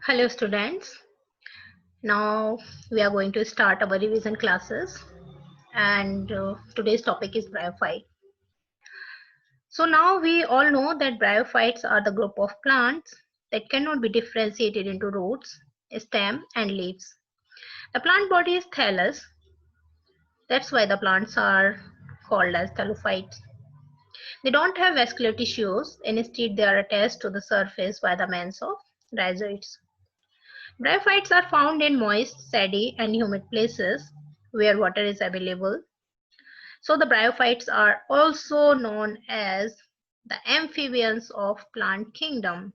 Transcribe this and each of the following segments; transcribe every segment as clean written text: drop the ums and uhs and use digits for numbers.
Hello students. Now we are going to start our revision classes and today's topic is bryophyte. So now we all know that bryophytes are the group of plants that cannot be differentiated into roots, stem and leaves. The plant body is thallus. That's why the plants are called as thallophytes. They don't have vascular tissues. Instead, they are attached to the surface by the means of rhizoids. Bryophytes are found in moist, sandy, and humid places where water is available. So the bryophytes are also known as the amphibians of plant kingdom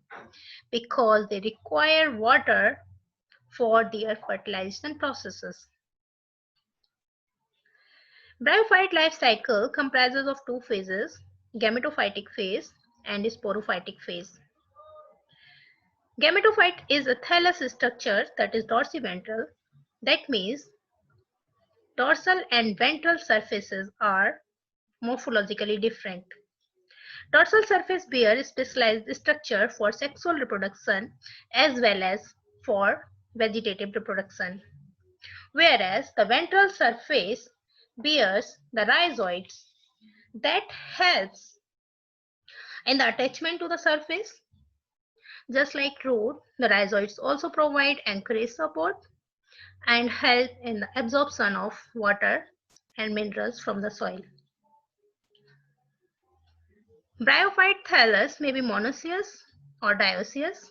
because they require water for their fertilization processes. Bryophyte life cycle comprises of two phases, gametophytic phase and sporophytic phase. Gametophyte is a thallus structure that is dorsiventral. That means dorsal and ventral surfaces are morphologically different. Dorsal surface bear specialized structure for sexual reproduction as well as for vegetative reproduction, whereas the ventral surface bears the rhizoids that helps in the attachment to the surface. Just like root, the rhizoids also provide anchorage support and help in the absorption of water and minerals from the soil. Bryophyte thallus may be monoecious or dioecious.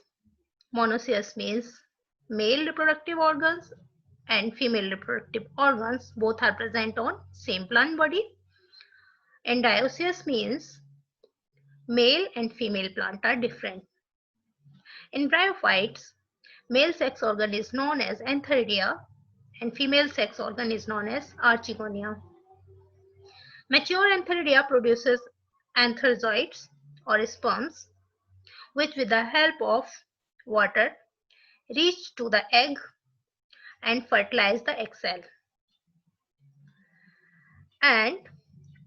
Monoecious means male reproductive organs and female reproductive organs both are present on same plant body. And dioecious means male and female plant are different. In bryophytes, male sex organ is known as antheridia and female sex organ is known as archegonia. Mature antheridia produces antherzoids or sperms which with the help of water reach to the egg and fertilize the egg cell. And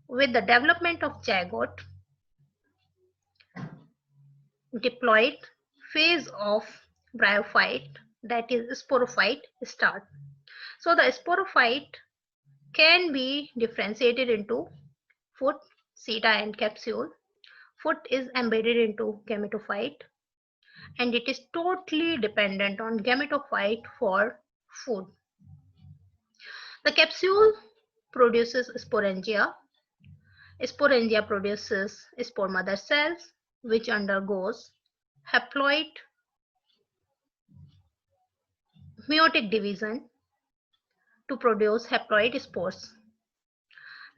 with the development of zygote, diploid phase of bryophyte, that is sporophyte, start. So the sporophyte can be differentiated into foot, seta and capsule. Foot is embedded into gametophyte and it is totally dependent on gametophyte for food. The capsule produces sporangia. Sporangia produces spore mother cells which undergoes haploid meiotic division to produce haploid spores.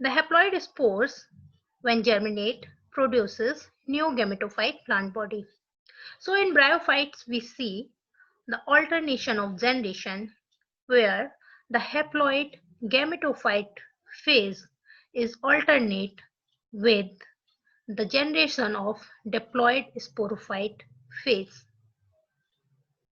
The haploid spores, when germinate, produces new gametophyte plant body. So in bryophytes, we see the alternation of generation where the haploid gametophyte phase is alternate with the generation of diploid sporophyte phase.